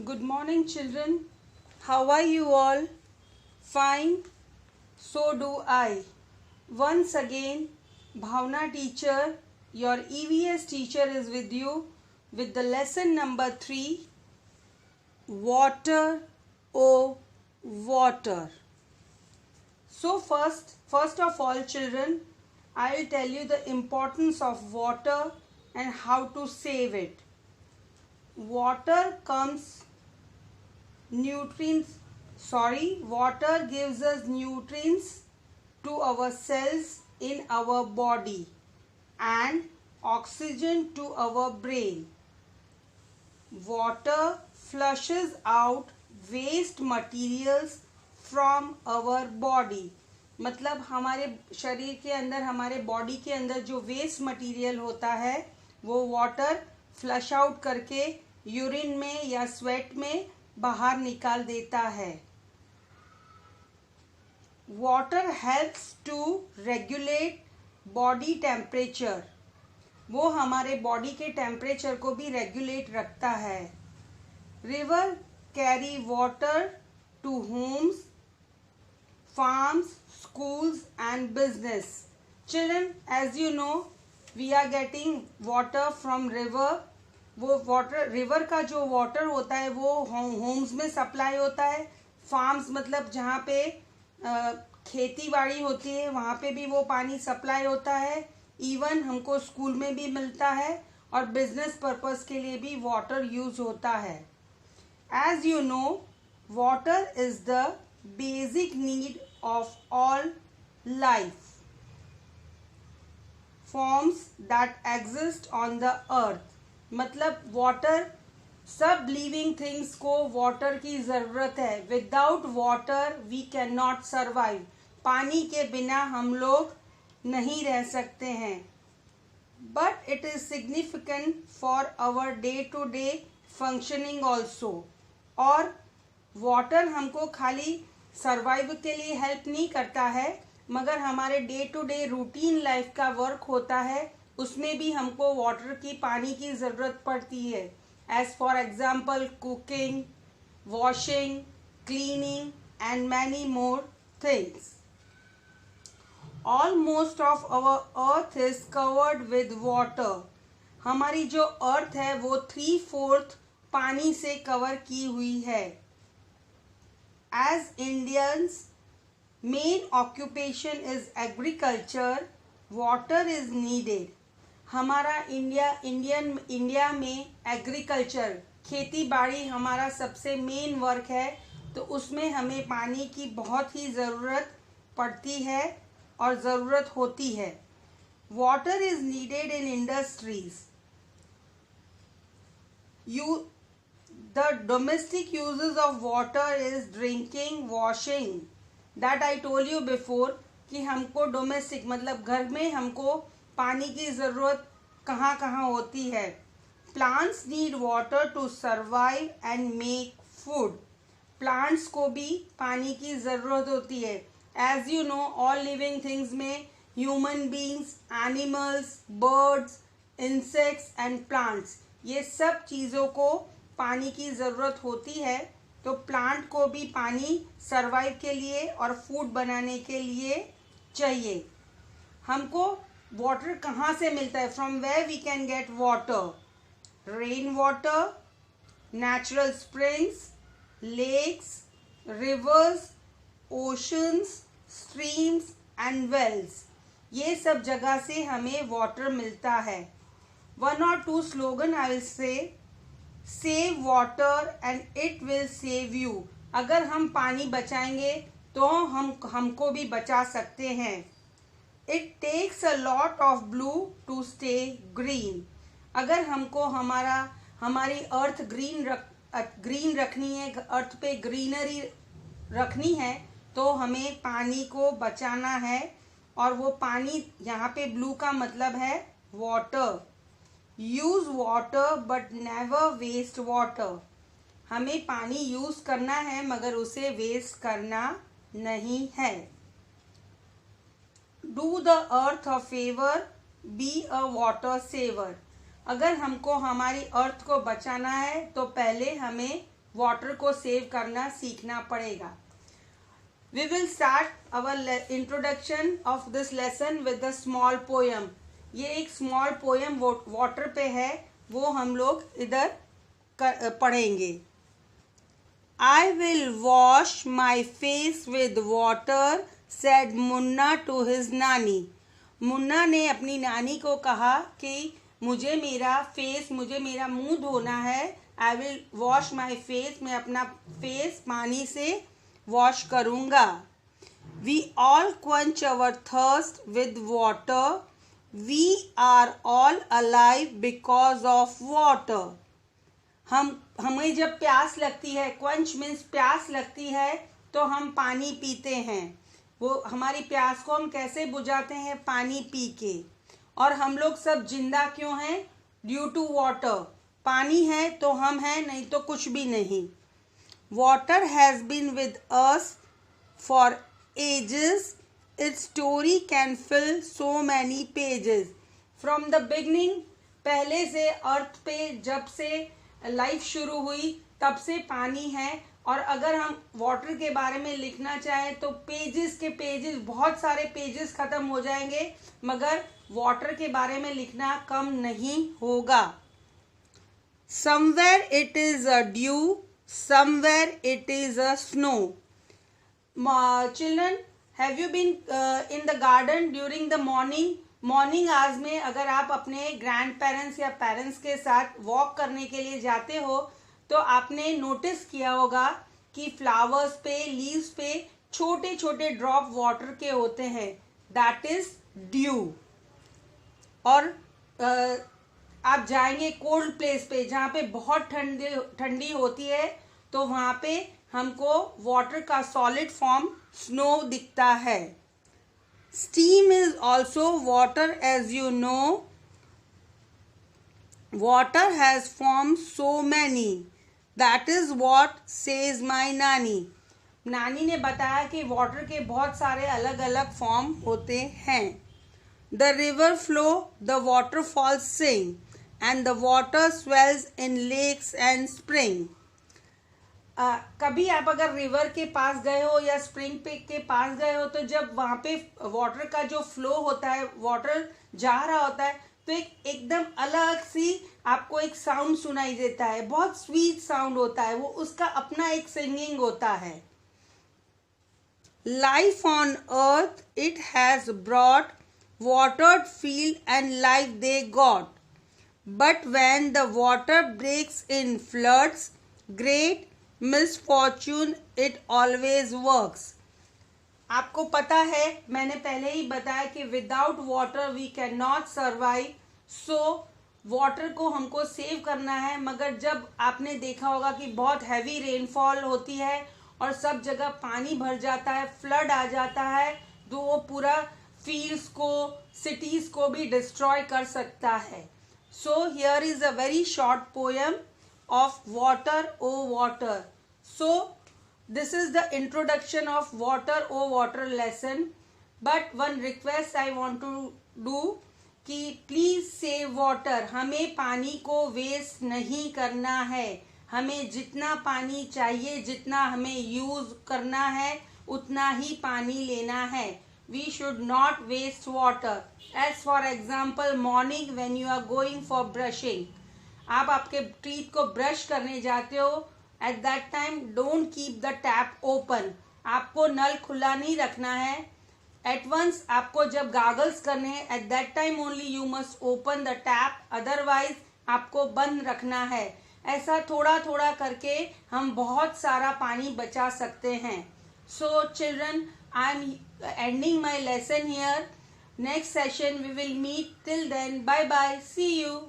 Good morning, children. How are you all? Fine. So do I. Once again, Bhavna teacher, your EVS teacher, is with you with the lesson number 3, Water, oh water. So first of all, children, I'll tell you the importance of water and how to save it. Water gives us nutrients to our cells in our body and oxygen to our brain. Water flushes out waste materials from our body. मतलब हमारे शरीर के अंदर, हमारे body के अंदर जो waste material होता है वो वाटर फ्लश आउट करके यूरिन में या स्वेट में बाहर निकाल देता है. Water helps to regulate body temperature. वो हमारे बॉडी के टेम्परेचर को भी रेगुलेट रखता है. River carry water to homes, farms, schools and business. Children, as you know, we are getting water from river. वो वाटर, रिवर का जो वाटर होता है वो होम्स में सप्लाई होता है. फार्म्स मतलब जहाँ पे खेती बाड़ी होती है वहाँ पे भी वो पानी सप्लाई होता है. इवन हमको स्कूल में भी मिलता है और बिजनेस पर्पस के लिए भी वाटर यूज होता है. As you know, water is the basic need of all life forms that exist on the earth. मतलब वाटर, सब लिविंग थिंग्स को वाटर की ज़रूरत है. Without water we can not survive. पानी के बिना हम लोग नहीं रह सकते हैं. But it is significant for our day to day functioning also. और वाटर हमको खाली सर्वाइव के लिए हेल्प नहीं करता है, मगर हमारे day to day routine life का वर्क होता है उसमें भी हमको वाटर की, पानी की ज़रूरत पड़ती है. As for example cooking, washing, cleaning and many more things. Almost of our earth is covered with water. हमारी जो अर्थ है वो 3/4 पानी से कवर की हुई है. As Indians' main occupation is agriculture, water is needed. हमारा इंडिया में एग्रीकल्चर, खेती बाड़ी हमारा सबसे मेन वर्क है, तो उसमें हमें पानी की बहुत ही ज़रूरत पड़ती है और ज़रूरत होती है. Water is needed in industries. The domestic uses of water is drinking, washing. That I told you before कि हमको डोमेस्टिक मतलब घर में हमको पानी की ज़रूरत कहाँ कहाँ होती है. Plants need water to survive and make food. Plants को भी पानी की ज़रूरत होती है. As you know, all living things में human beings, animals, birds, insects and plants, ये सब चीज़ों को पानी की ज़रूरत होती है. तो प्लांट को भी पानी सरवाइव के लिए और फूड बनाने के लिए चाहिए. हमको वाटर कहाँ से मिलता है? From where we can get water? Rain water, natural springs, lakes, rivers, oceans, streams and wells. ये सब जगह से हमें वाटर मिलता है. 1 or 2 slogan I will say. Save water and it will save you. अगर हम पानी बचाएंगे तो हमको भी बचा सकते हैं. It takes a lot of blue to stay green. अगर हमको हमारी अर्थ ग्रीन रखनी है, अर्थ पे ग्रीनरी रखनी है, तो हमें पानी को बचाना है. और वो पानी, यहाँ पे ब्लू का मतलब है water. Use water but never waste water. हमें पानी यूज करना है मगर उसे वेस्ट करना नहीं है. Do the earth a favour, be a water saver. अगर हमको हमारी अर्थ को बचाना है तो पहले हमें वाटर को सेव करना सीखना पड़ेगा। We will start our introduction of this lesson with a small poem. ये एक small poem water पे है, वो हम लोग इधर पढ़ेंगे। I will wash my face with water, said Munna to his नानी. मुन्ना ने अपनी नानी को कहा कि मुझे मेरा मुंह धोना है। I will wash my face, मैं अपना फेस पानी से वॉश करूँगा। We all quench our thirst with water. We are all alive because of water. हमें जब प्यास लगती है, quench means प्यास लगती है, तो हम पानी पीते हैं। वो हमारी प्यास को हम कैसे बुझाते हैं? पानी पी के। और हम लोग सब जिंदा क्यों हैं? Due to water. पानी है तो हम हैं, नहीं तो कुछ भी नहीं। Water has been with us for ages. Its story can fill so many pages. From the beginning, पहले से अर्थ पे जब से लाइफ शुरू हुई तब से पानी है। और अगर हम वाटर के बारे में लिखना चाहें तो पेजेस के पेजेस, बहुत सारे पेजेस खत्म हो जाएंगे, मगर वाटर के बारे में लिखना कम नहीं होगा। Somewhere it is a dew, somewhere it is a snow. Children, have you been in the garden during the morning? Morning hours में अगर आप अपने ग्रैंड पेरेंट्स या पेरेंट्स के साथ वॉक करने के लिए जाते हो तो आपने नोटिस किया होगा कि फ्लावर्स पे, लीव्स पे छोटे छोटे ड्रॉप वाटर के होते हैं, दैट इज ड्यू। और आप जाएंगे कोल्ड प्लेस पे जहाँ पे बहुत ठंडी होती है, तो वहाँ पे हमको वाटर का सॉलिड फॉर्म स्नो दिखता है। Steam is also water, as you know. Water has formed so many. That is what says my नानी। नानी ने बताया कि वाटर के बहुत सारे अलग अलग फॉर्म होते हैं। The river flow, the waterfalls sing, and the water swells in lakes and spring. कभी आप अगर रिवर के पास गए हो या स्प्रिंग पे के पास गए हो, तो जब वहाँ पे वाटर का जो फ्लो होता है, वाटर जा रहा होता है, तो एकदम अलग सी आपको एक साउंड सुनाई देता है, बहुत स्वीट साउंड होता है, वो उसका अपना एक सिंगिंग होता है। Life on earth it has brought, watered field and life they got, but when the water breaks in floods, great misfortune it always works. आपको पता है, मैंने पहले ही बताया कि without water we can not survive. So water को हमको सेव करना है, मगर जब आपने देखा होगा कि बहुत हैवी रेनफॉल होती है और सब जगह पानी भर जाता है, फ्लड आ जाता है, तो वो पूरा फील्ड्स को, सिटीज को भी डिस्ट्रॉय कर सकता है। So here is a very short poem of water, oh water. So this is the introduction of water, oh water lesson. But one request I want to do कि please save water. हमें पानी को waste नहीं करना है। हमें जितना पानी चाहिए, जितना हमें यूज करना है, उतना ही पानी लेना है। We should not waste water. As for example, morning when you are going for brushing, आप आपके टीथ को ब्रश करने जाते हो, at that time don't keep the tap open. आपको नल खुला नहीं रखना है। एट वंस आपको जब गागल्स करने हैं, at that time only you must open the tap, otherwise आपको बंद रखना है। ऐसा थोड़ा थोड़ा करके हम बहुत सारा पानी बचा सकते हैं। So children, I am ending my lesson here. Next session we will meet. Till then, bye bye, see you.